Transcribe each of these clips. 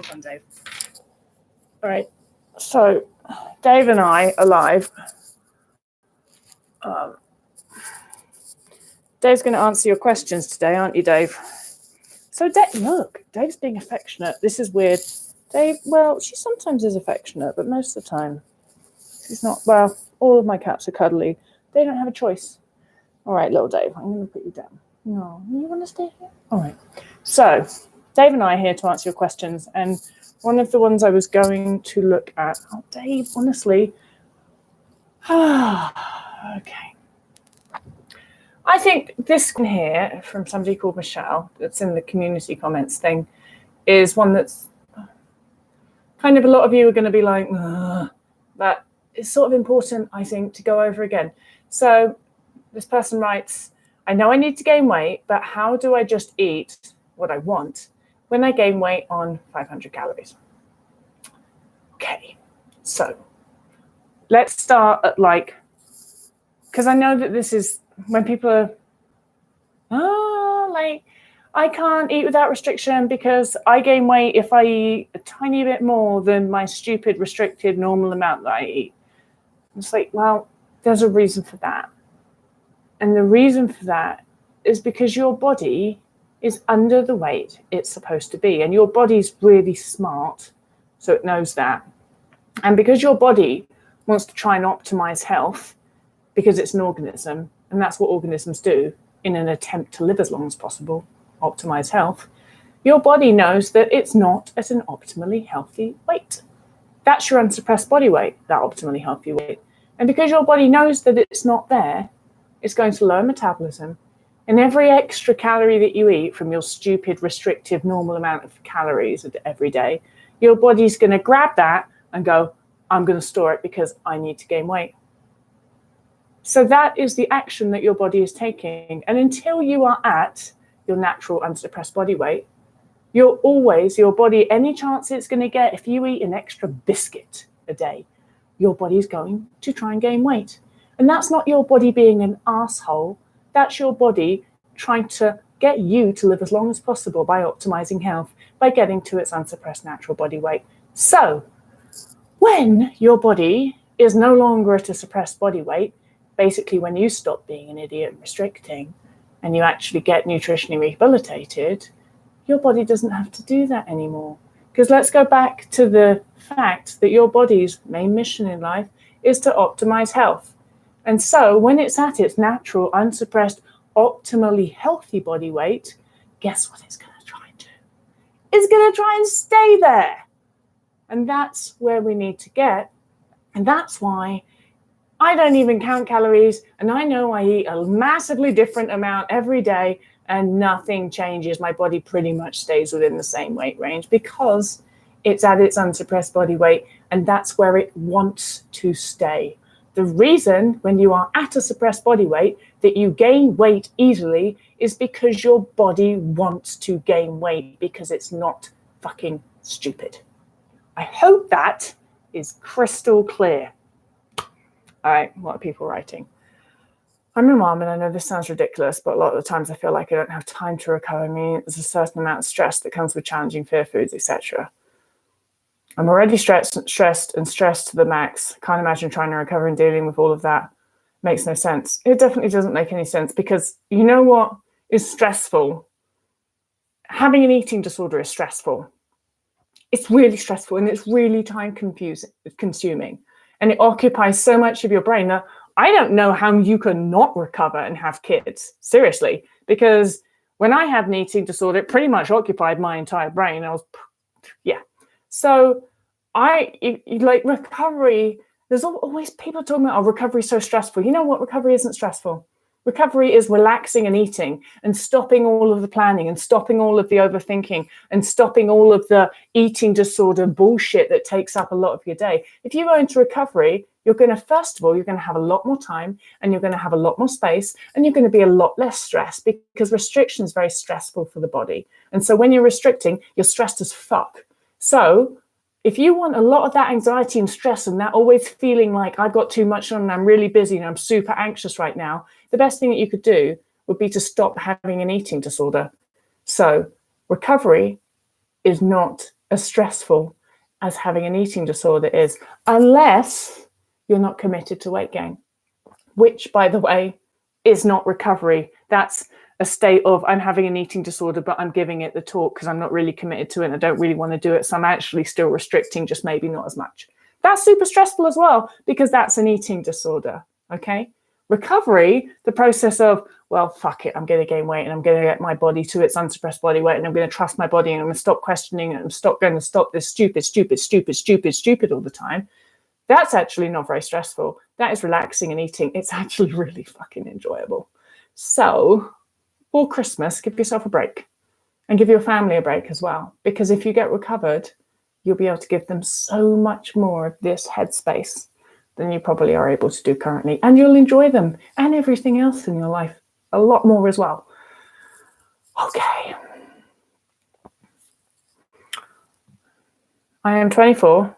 Hold on, Dave. All right. So Dave and I are live. Dave's going to answer your questions today, aren't you, Dave? So, look, Dave's being affectionate. This is weird. Dave, well, she sometimes is affectionate, but most of the time she's not. Well, all of my cats are cuddly. They don't have a choice. All right, little Dave, I'm going to put you down. No, you want to stay here? All right. So, Dave and I are here to answer your questions. And one of the ones I was going to look at, oh, Dave, honestly. Okay. I think this one here from somebody called Michelle, that's in the community comments thing, is one that's kind of a lot of you are going to be like, but it's sort of important, I think, to go over again. So this person writes, I know I need to gain weight, but how do I just eat what I want when I gain weight on 500 calories? Okay, so let's start at because I know that this is when people are, I can't eat without restriction because I gain weight if I eat a tiny bit more than my stupid restricted normal amount that I eat. It's like, well, there's a reason for that. And the reason for that is because your body is under the weight it's supposed to be. And your body's really smart, so it knows that. And because your body wants to try and optimize health, because it's an organism, and that's what organisms do in an attempt to live as long as possible, optimize health, your body knows that it's not at an optimally healthy weight. That's your unsuppressed body weight, that optimally healthy weight. And because your body knows that it's not there, it's going to lower metabolism. And every extra calorie that you eat from your stupid, restrictive, normal amount of calories every day, your body's going to grab that and go, I'm going to store it because I need to gain weight. So that is the action that your body is taking. And until you are at your natural unsuppressed body weight, your body, any chance it's going to get, if you eat an extra biscuit a day, your body's going to try and gain weight. And that's not your body being an asshole. That's your body trying to get you to live as long as possible by optimizing health, by getting to its unsuppressed natural body weight. So when your body is no longer at a suppressed body weight, basically when you stop being an idiot and restricting and you actually get nutritionally rehabilitated, your body doesn't have to do that anymore. Because let's go back to the fact that your body's main mission in life is to optimize health. And so when it's at its natural, unsuppressed, optimally healthy body weight, guess what it's going to try and do? It's going to try and stay there. And that's where we need to get. And that's why I don't even count calories, and I know I eat a massively different amount every day, and nothing changes. My body pretty much stays within the same weight range because it's at its unsuppressed body weight, and that's where it wants to stay. The reason when you are at a suppressed body weight that you gain weight easily is because your body wants to gain weight because it's not fucking stupid. I hope that is crystal clear. All right, what are people writing? I'm a mom, and I know this sounds ridiculous, but a lot of the times I feel like I don't have time to recover. I mean, there's a certain amount of stress that comes with challenging fear foods, etc. I'm already stressed to the max. Can't imagine trying to recover and dealing with all of that. Makes no sense. It definitely doesn't make any sense because you know what is stressful? Having an eating disorder is stressful. It's really stressful and it's really time consuming. And it occupies so much of your brain that I don't know how you can not recover and have kids. Seriously. Because when I had an eating disorder, it pretty much occupied my entire brain. So recovery, there's always people talking about, recovery is so stressful. You know what? Recovery isn't stressful. Recovery is relaxing and eating and stopping all of the planning and stopping all of the overthinking and stopping all of the eating disorder bullshit that takes up a lot of your day. If you go into recovery, you're going to have a lot more time and you're going to have a lot more space and you're going to be a lot less stressed because restriction is very stressful for the body. And so when you're restricting, you're stressed as fuck. So if you want a lot of that anxiety and stress and that always feeling like I've got too much on and I'm really busy and I'm super anxious right now, the best thing that you could do would be to stop having an eating disorder. So recovery is not as stressful as having an eating disorder is, unless you're not committed to weight gain, which, by the way, is not recovery. That's a state of, I'm having an eating disorder, but I'm giving it the talk because I'm not really committed to it and I don't really want to do it. So I'm actually still restricting, just maybe not as much. That's super stressful as well, because that's an eating disorder. Okay. Recovery, the process of, well, fuck it, I'm going to gain weight and I'm going to get my body to its unsuppressed body weight and I'm going to trust my body and I'm going to stop questioning it and going to stop this stupid all the time. That's actually not very stressful. That is relaxing and eating. It's actually really fucking enjoyable. So for Christmas, give yourself a break and give your family a break as well. Because if you get recovered, you'll be able to give them so much more of this headspace than you probably are able to do currently. And you'll enjoy them and everything else in your life a lot more as well. Okay. I am 24,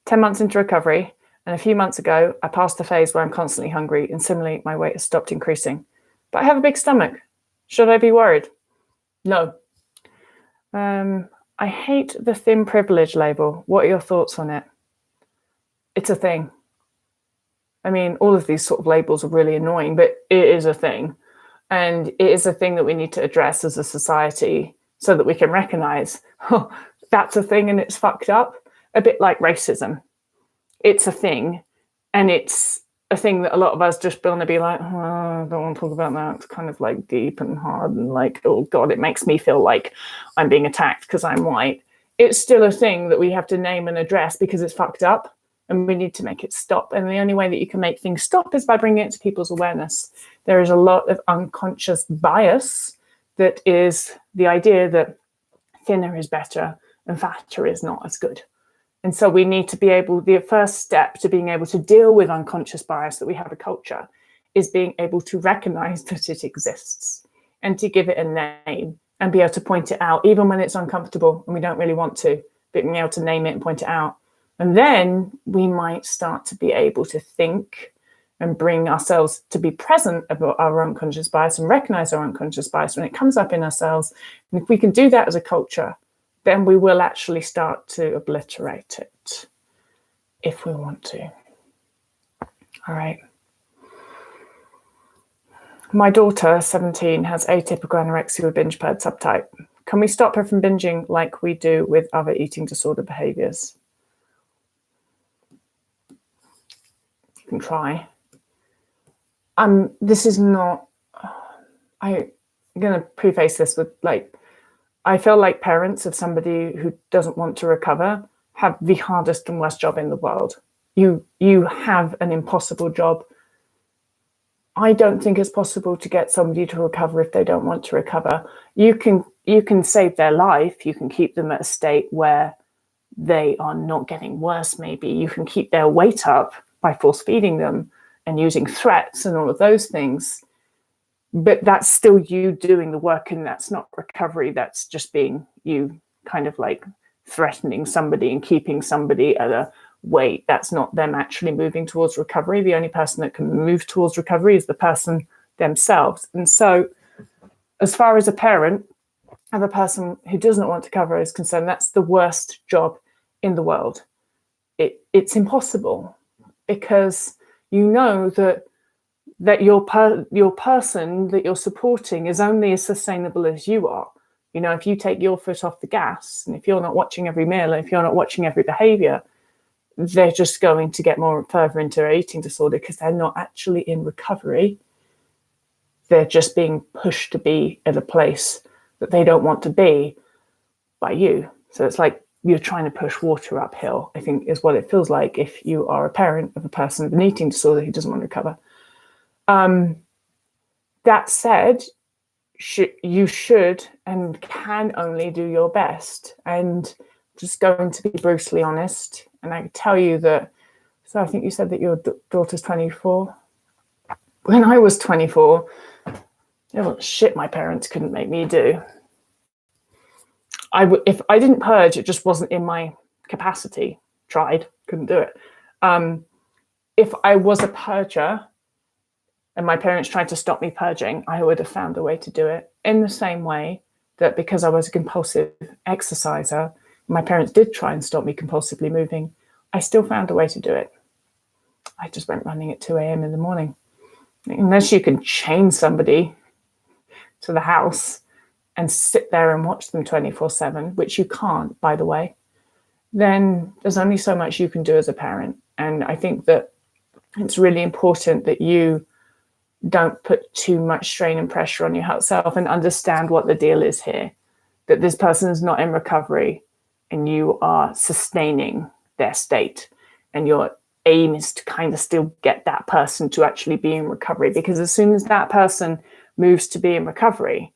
10 months into recovery, and a few months ago, I passed the phase where I'm constantly hungry, and similarly, my weight has stopped increasing. But I have a big stomach. Should I be worried? No. I hate the thin privilege label. What are your thoughts on it? It's a thing. I mean, all of these sort of labels are really annoying, but it is a thing. And it is a thing that we need to address as a society so that we can recognize, oh, that's a thing and it's fucked up. A bit like racism. It's a thing. And it's a thing that a lot of us just want to be like, oh, I don't want to talk about that. It's kind of like deep and hard and like, oh God, it makes me feel like I'm being attacked because I'm white. It's still a thing that we have to name and address because it's fucked up. And we need to make it stop. And the only way that you can make things stop is by bringing it to people's awareness. There is a lot of unconscious bias that is the idea that thinner is better and fatter is not as good. And so we need to be able, the first step to being able to deal with unconscious bias that we have a culture is being able to recognize that it exists and to give it a name and be able to point it out, even when it's uncomfortable and we don't really want to, but being able to name it and point it out. And then we might start to be able to think and bring ourselves to be present about our unconscious bias and recognize our unconscious bias when it comes up in ourselves. And if we can do that as a culture, then we will actually start to obliterate it if we want to. All right. My daughter, 17, has atypical anorexia with binge-purge subtype. Can we stop her from binging like we do with other eating disorder behaviors? Can try. This is not, I'm going to preface this with I feel like parents of somebody who doesn't want to recover have the hardest and worst job in the world. You have an impossible job. I don't think it's possible to get somebody to recover if they don't want to recover. You can save their life. You can keep them at a state where they are not getting worse. Maybe you can keep their weight up by force feeding them and using threats and all of those things. But that's still you doing the work, and that's not recovery. That's just being you kind of like threatening somebody and keeping somebody at a weight. That's not them actually moving towards recovery. The only person that can move towards recovery is the person themselves. And so as far as a parent of a person who doesn't want to recover is concerned, that's the worst job in the world. It's impossible. Because you know that your person that you're supporting is only as sustainable as you are. You know, if you take your foot off the gas and if you're not watching every meal, and if you're not watching every behavior, they're just going to get more further into their eating disorder because they're not actually in recovery. They're just being pushed to be at a place that they don't want to be by you. So it's like you're trying to push water uphill, I think is what it feels like if you are a parent of a person with an eating disorder who doesn't want to recover. That said, you should and can only do your best. And just going to be brutally honest, and I can tell you that, so I think you said that your daughter's 24. When I was 24, there was shit my parents couldn't make me do. If I didn't purge, it just wasn't in my capacity. Tried, couldn't do it. If I was a purger and my parents tried to stop me purging, I would have found a way to do it in the same way that because I was a compulsive exerciser, my parents did try and stop me compulsively moving, I still found a way to do it. I just went running at 2 a.m. in the morning. Unless you can chain somebody to the house and sit there and watch them 24/7, which you can't, by the way, then there's only so much you can do as a parent. And I think that it's really important that you don't put too much strain and pressure on yourself and understand what the deal is here, that this person is not in recovery and you are sustaining their state, and your aim is to kind of still get that person to actually be in recovery, because as soon as that person moves to be in recovery,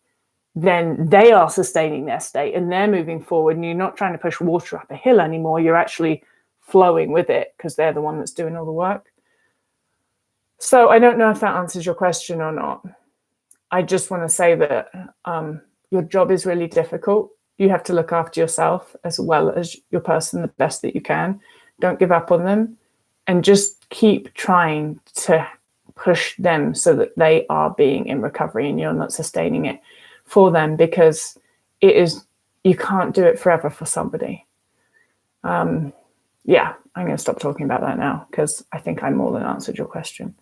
then they are sustaining their state and they're moving forward, and you're not trying to push water up a hill anymore. You're actually flowing with it because they're the one that's doing all the work. So I don't know if that answers your question or not. I just want to say that your job is really difficult. You have to look after yourself as well as your person the best that you can. Don't give up on them, and just keep trying to push them so that they are being in recovery and you're not sustaining it for them, because it is, you can't do it forever for somebody. Yeah, I'm going to stop talking about that now because I think I more than answered your question.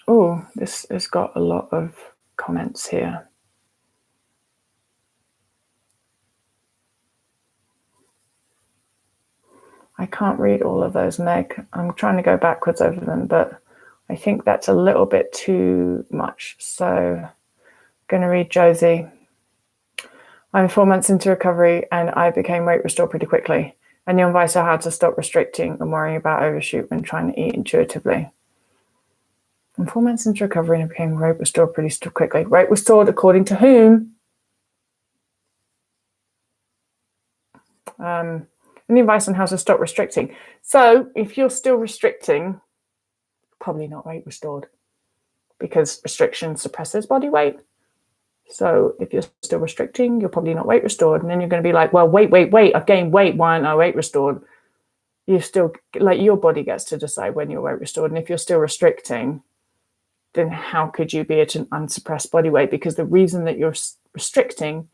Oh, this has got a lot of comments here. I can't read all of those, Meg. I'm trying to go backwards over them, but I think that's a little bit too much. So I'm going to read Josie. I'm 4 months into recovery and I became weight restored pretty quickly. And your advice on how to stop restricting and worrying about overshoot when trying to eat intuitively. I'm 4 months into recovery and I became weight restored pretty quickly. Weight restored according to whom? Any advice on how to stop restricting? So if you're still restricting, probably not weight restored, because restriction suppresses body weight. So if you're still restricting, you're probably not weight restored. And then you're going to be like, well, wait, I've gained weight. Why aren't I weight restored? You still, like, your body gets to decide when you're weight restored. And if you're still restricting, then how could you be at an unsuppressed body weight? Because the reason that you're restricting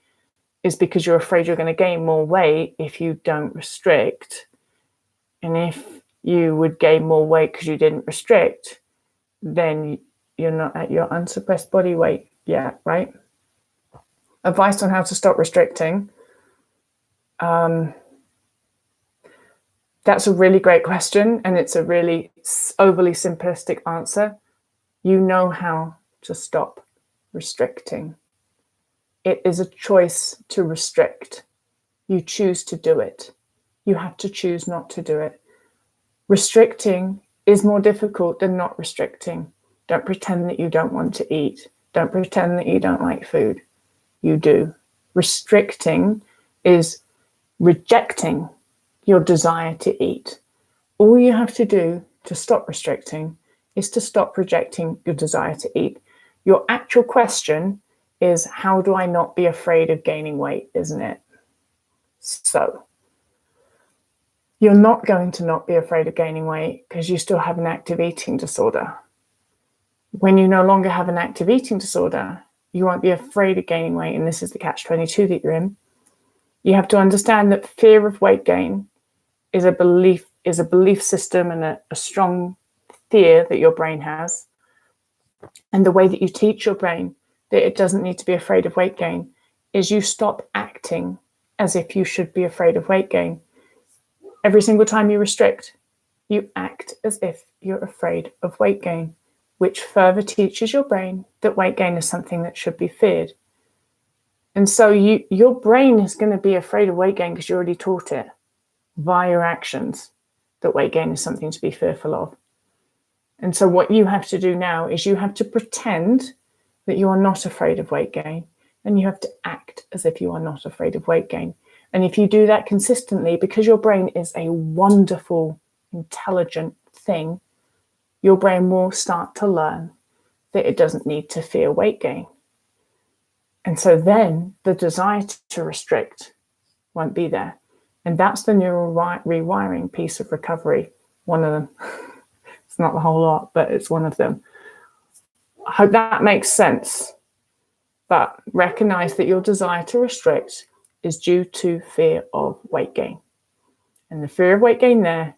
is because you're afraid you're going to gain more weight if you don't restrict. And if you would gain more weight because you didn't restrict, then you're not at your unsuppressed body weight yet, right? Advice on how to stop restricting. That's a really great question, and it's a really overly simplistic answer. You know how to stop restricting. It is a choice to restrict. You choose to do it. You have to choose not to do it. Restricting is more difficult than not restricting. Don't pretend that you don't want to eat. Don't pretend that you don't like food. You do. Restricting is rejecting your desire to eat. All you have to do to stop restricting is to stop rejecting your desire to eat. Your actual question is, how do I not be afraid of gaining weight, isn't it? So you're not going to not be afraid of gaining weight because you still have an active eating disorder. When you no longer have an active eating disorder, you won't be afraid of gaining weight, and this is the catch-22 that you're in. You have to understand that fear of weight gain is a belief system and a strong fear that your brain has. And the way that you teach your brain that it doesn't need to be afraid of weight gain is you stop acting as if you should be afraid of weight gain. Every single time you restrict, you act as if you're afraid of weight gain, which further teaches your brain that weight gain is something that should be feared. And so your brain is going to be afraid of weight gain because you already taught it via your actions that weight gain is something to be fearful of. And so what you have to do now is you have to pretend that you are not afraid of weight gain, and you have to act as if you are not afraid of weight gain. And if you do that consistently, because your brain is a wonderful, intelligent thing, your brain will start to learn that it doesn't need to fear weight gain. And so then the desire to restrict won't be there. And that's the neural rewiring piece of recovery, one of them. It's not the whole lot, but it's one of them. I hope that makes sense. But recognize that your desire to restrict is due to fear of weight gain. And the fear of weight gain there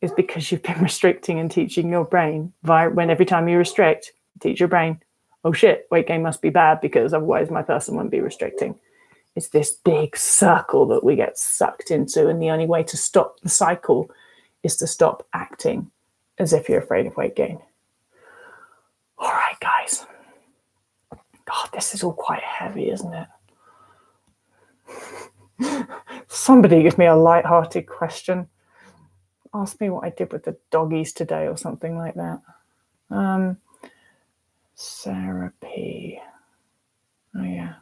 is because you've been restricting and teaching your brain when every time you restrict, teach your brain, oh shit, weight gain must be bad because otherwise my person won't be restricting. It's this big circle that we get sucked into. And the only way to stop the cycle is to stop acting as if you're afraid of weight gain. All right, guys. God, this is all quite heavy, isn't it? Somebody give me a light-hearted question. Ask me what I did with the doggies today or something like that. Sarah P. Oh, yeah.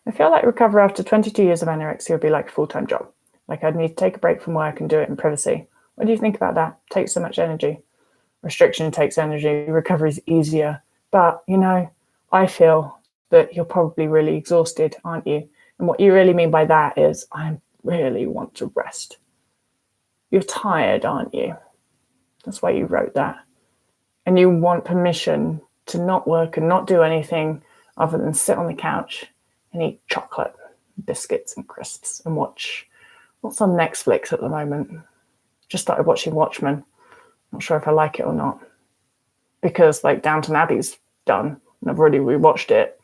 I feel like recovery after 22 years of anorexia would be like a full-time job. Like I'd need to take a break from work and do it in privacy. What do you think about that? It takes so much energy. Restriction takes energy. Recovery is easier. But, I feel that you're probably really exhausted, aren't you? And what you really mean by that is I really want to rest. You're tired, aren't you? That's why you wrote that. And you want permission to not work and not do anything other than sit on the couch and eat chocolate, biscuits and crisps and watch what's on Netflix at the moment. Just started watching Watchmen. Not sure if I like it or not. Because Downton Abbey's done and I've already rewatched it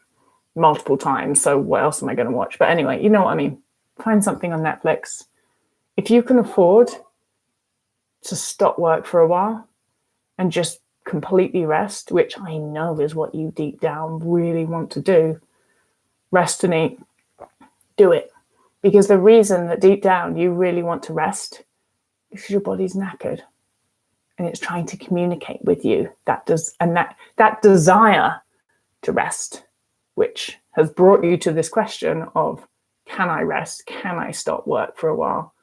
multiple times. So what else am I going to watch? But anyway, you know what I mean. Find something on Netflix. If you can afford to stop work for a while and just completely rest, which I know is what you deep down really want to do, rest and eat, do it. Because the reason that deep down you really want to rest is because your body's knackered and it's trying to communicate with you that desire to rest, which has brought you to this question of, can I rest? Can I stop work for a while?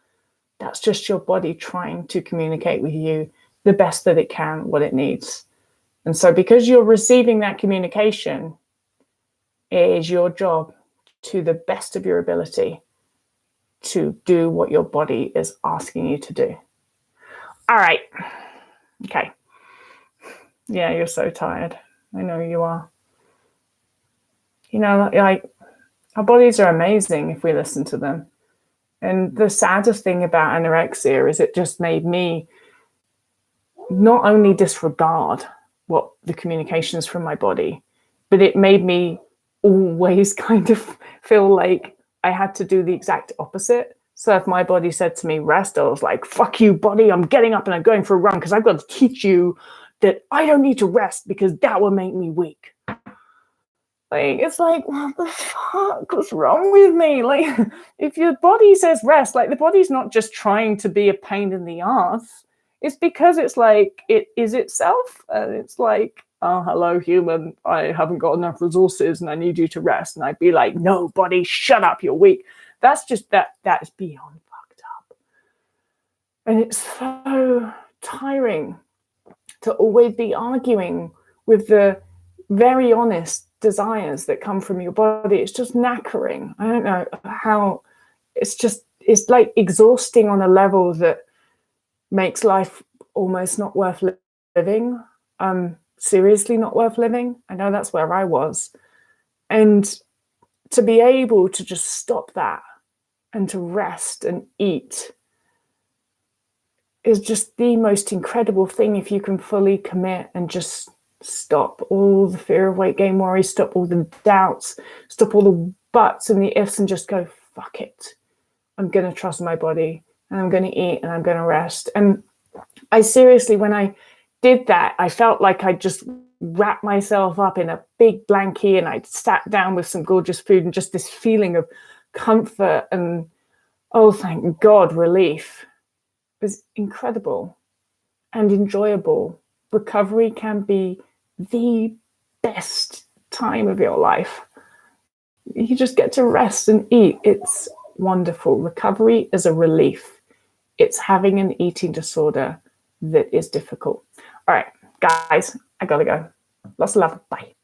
That's just your body trying to communicate with you the best that it can, what it needs. And so because you're receiving that communication, it is your job to the best of your ability to do what your body is asking you to do. All right. Okay. Yeah, you're so tired. I know you are. Our bodies are amazing if we listen to them. And the saddest thing about anorexia is it just made me not only disregard what the communications from my body, but it made me always kind of feel like I had to do the exact opposite. So if my body said to me, rest, I was like, fuck you, body, I'm getting up and I'm going for a run because I've got to teach you that I don't need to rest because that will make me weak. It's like, what the fuck? What's wrong with me? If your body says rest, the body's not just trying to be a pain in the ass. It's because it's like, it is itself. And it's like, oh, hello, human. I haven't got enough resources and I need you to rest. And I'd be like, no, body, shut up. You're weak. That's just, that is beyond fucked up. And it's so tiring to always be arguing with the very honest desires that come from your body. It's just knackering. I don't know how. It's like exhausting on a level that makes life almost not worth living. Seriously not worth living. I know that's where I was. And to be able to just stop that and to rest and eat is just the most incredible thing if you can fully commit and just stop all the fear of weight gain worries, stop all the doubts, stop all the buts and the ifs and just go, fuck it. I'm going to trust my body and I'm going to eat and I'm going to rest. And I seriously, when I did that, I felt like I just wrapped myself up in a big blankie and I sat down with some gorgeous food and just this feeling of comfort and, oh, thank God, relief. It was incredible and enjoyable. Recovery can be the best time of your life. You just get to rest and eat. It's wonderful. Recovery is a relief. It's having an eating disorder that is difficult. All right, guys, I gotta go. Lots of love. Bye.